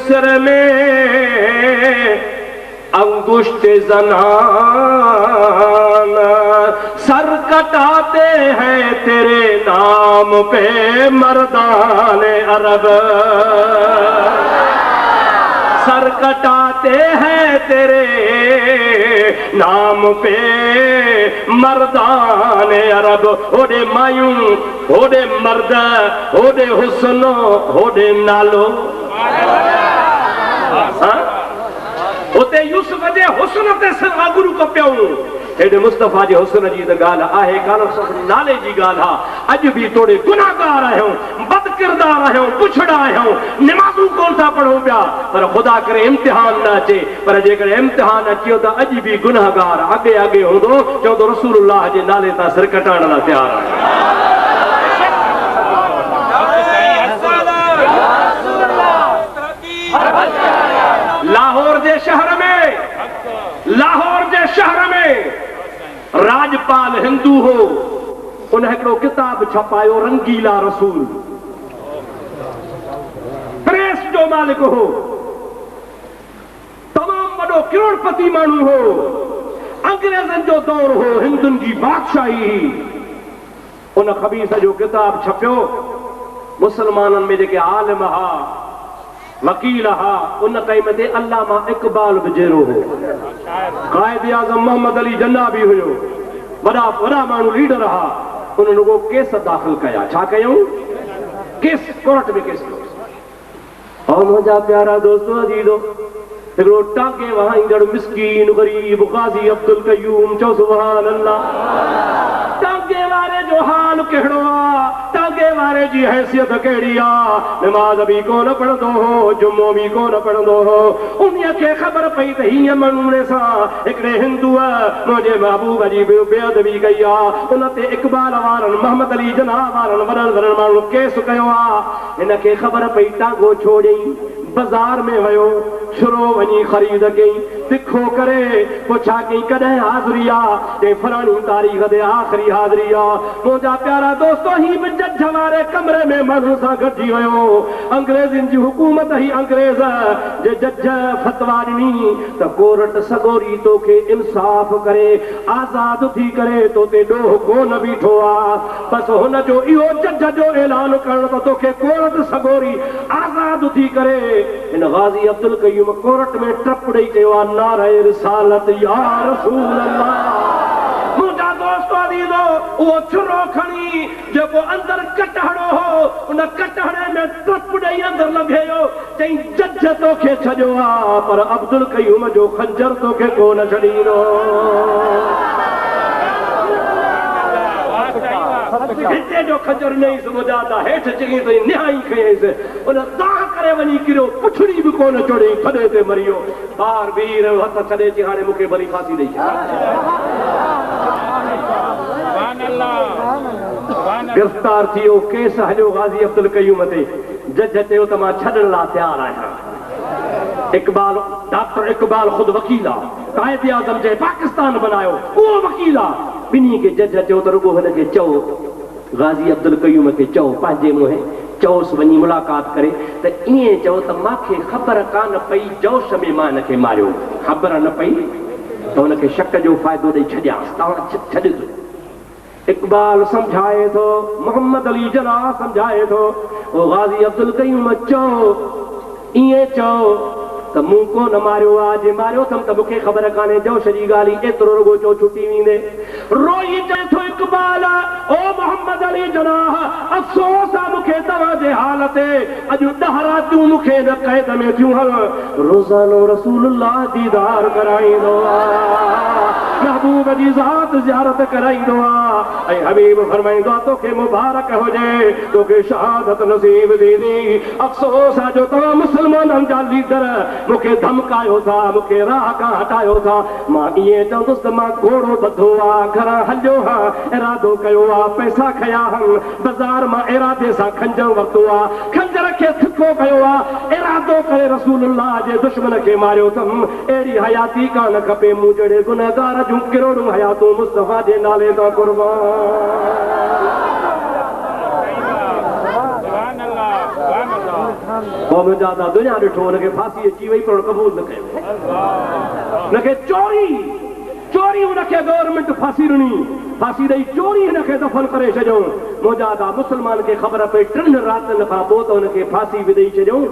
सिर में अंगुष्ठ ज़नाना, सर कटाते हैं तेरे नाम पे मर्दाने अरब, सर कटाते हैं तेरे नाम पे मर्दाने अरब। होड़े मायूं, होड़े मर्द, होड़े हुस्नो, होड़े नालो। उते यूसुफ जे हुस्न ते गुरु को पियो, हेॾे मुस्तफ़ा जे हुस्न जी त ॻाल्हि आहे कान, नाले जी ॻाल्हि आहे। अॼु बि थोरे गुनाहगार आहियूं, बद किरदार आहियूं, पुछड़ा आहियूं, निमाज़ूं कोन था पढ़ूं पिया, पर ख़ुदा करे इम्तिहान न अचे। पर जेकॾहिं इम्तिहान अची वियो त अॼु बि गुनाहगार अॻे अॻे हूंदो, चवंदो रसूलुल्लाह जे नाले तां सिर कटाइण लाइ तयारु आहे। लाहौर जे शहर में, लाहौर जे शहर में राजपाल हिंदू हो, उन हिकिड़ो किताब छपायो रंगीला रसूल, प्रेस जो मालिक हो, तमाम वॾो करोड़पति माण्हू हो, अंग्रेज़नि जो दौर हो, हिंदुनि जी बादशाही। उन ख़बीस जो किताब छपियो, मुसलमाननि में जेके आलिम हा, वकील हा, उन टाइम ते अल्लामा इकबाल बि जहिड़ो हो, क़ाइद आज़म मोहम्मद अली जिन्ना बि हुयो, वॾा वॾा माण्हू लीडर हा। उन्हनि रुगो केस दाख़िल कया। छा कयूं? केस, कोर्ट में केस कयो। और मुंहिंजा प्यारा दोस्तो अजीज़ो, हिकिड़ो टांके वहाईंदड़ मिस्कीन गरीब क़ाज़ी अब्दुल क़य्यूम, चओ सुभान अल्लाह। टांके वारे जो हाल कहिड़ो आहे, टांके वारे जी हैसियत कहिड़ी आहे? नमाज़ बि कोन पढ़ंदो हो, जुमो बि कोन पढ़ंदो हो। उन्हीअ खे ख़बर पई त हीअं नमूने सां हिकिड़े हिंदूअ मुंहिंजे महबूब जी बेअदबी कई आहे। उन ते इकबाल वारनि, मोहम्मद अली जिन्ना वारनि, वॾनि वॾनि माण्हुनि केस कयो आहे। हिन खे ख़बर पई, टांगो छो ॾेई, बाज़ार में वियो, छुरो वञी ख़रीद कई, तिखो करे पोइ छा कई, कॾहिं हाज़िरी आहे, ते फलाणी तारीख़ ते आख़िरी हाज़िरी आहे। मुंहिंजा प्यारा दोस्तो, ही बि जज वारे कमरे में माण्हू सां गॾिजी वियो। अंग्रेज़नि जी हुकूमत ही अंग्रेज़ जे जज फतवा ॾिनी त कोर्ट सगोरी तोखे इंसाफ़ करे आज़ाद थी करे तो ते ॾोह कोन बीठो आहे। बसि हुनजो इहो जज जो ऐलान करणु त तोखे कोर्ट सगोरी आज़ाद थी करे। इन ग़ाज़ी अब्दुल क़य्यूम कोर्ट में टप ॾेई चयो आहे, नारे रिसालत या रसूल अल्लाह। मुंहिंजा दोस्त अज़ीज़ो, उहो छुरो खणी जेको अंदरि कटहड़ो हो, उन कटहड़े में टप ॾेई अंदरि लॻेयो, चई जज तोखे छॾियो आहे, पर अब्दुल क़य्यूम जो खंजर तोखे कोन छॾींदो। हिते जो खंजर नईस मुजादा हेठि चङी ताईं निहाई खयईंसि, उन दाह करे वञी किरियो, पुछड़ी बि कोन चोड़ई, खॾे ते मरियो। ॿार बीह रहियो, हथ छॾे चई हाणे मूंखे भली फांसी ॾेई। गिरफ़्तार थी वियो, केस हलियो ग़ाज़ी अब्दुल क़य्यूम ते। जज चयो त मां छॾण लाइ तयारु आहियां। इकबाल, डॉक्टर इकबाल ख़ुदि वकील आहे, क़ाइद आज़म जे पाकिस्तान बनायो, उहो वकील आहे। ॿिन्ही खे जज चयो त रुगो हिनखे चओ, ग़ाज़ी अब्दुल क़य्यूम खे चओ, पंहिंजे मुंहुं चओसि वञी मुलाक़ात करे त ईअं चओ त मूंखे ख़बर कान पई जोश में मां हिनखे मारियो, ख़बर न पई त हुनखे शक जो फ़ाइदो ॾेई छॾियांसि, तव्हां छॾिजो। इकबाल समझाए थो, मोहम्मद अली जिन्ना समझाए थो, ओ ग़ाज़ी अब्दुल क़य्यूम चओ, ईअं चओ त मूं कोन मारियो आहे, जे मारियो अथमि त मूंखे ख़बर कान्हे, जोश जी ॻाल्हि एतिरो रुगो चओ छुटी वेंदे। रोई चए थो इकबाल, ओ मोहम्मद अली जिन्ना, अफ़सोस आहे मूंखे तव्हांजे हाल ते, अॼु 10 रातियूं मूंखे हिन क़ैद में थियूं। हल रोज़ानो रसूलुल्लाह दीदार कराईंदो आहे, महबूब जी ज़ात ज़ियारत कराईंदो आहे, ऐं हबीब फरमाईंदो आहे तोखे मुबारक हुजे, तोखे शहादत नसीब थींदी। अफ़सोस आहे जो तव्हां मुस्लमाननि जा लीडर मूंखे धमकायो था, मूंखे राह खां हटायो था। मां ईअं चवंदुसि त मां घोड़ो ॿधो आहे, घरां हलियो हा, इरादो कयो आहे, पैसा खया आहिनि, बाज़ार मां इरादे सां खंजर वरितो आहे, खंजर खे थिको कयो आहे, इरादो करे रसूलुल्लाह जे दुश्मन खे मारियो अथमि। अहिड़ी हयाती कान खपे, मूं जहिड़े गुनहगार जूं करोड़ूं हयातूं मुस्तफ़ा जे नाले तां कुर्बान। कौम ज्यादा दुनिया ॾिठो हुनखे फांसी अची वई पर क़बूल न कयो हुनखे चोरी हुनखे गवर्नमेंट फांसी ॾिनी फांसी ॾेई चोरी हिनखे दफ़न करे छॾियऊं मुजादा मुस्लमान खे ख़बर पई 3 रातनि खां पोइ त हुनखे फांसी बि ॾेई छॾियऊं।